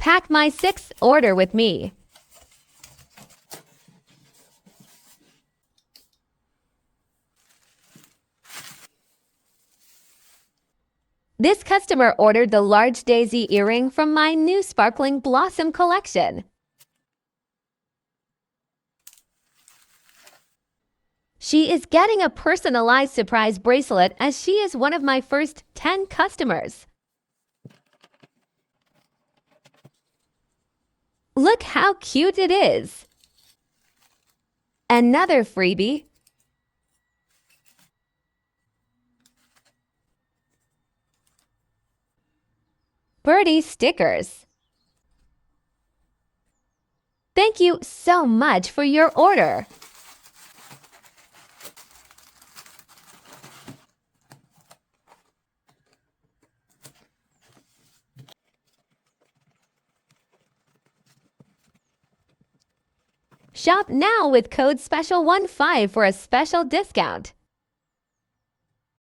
Pack my 6th order with me. This customer ordered the large daisy earring from my new sparkling blossom collection. She is getting a personalized surprise bracelet as she is one of my first 10 customers. Look how cute it is! Another freebie. Birdie stickers. Thank you so much for your order. Shop now with code SPECIAL15 for a special discount.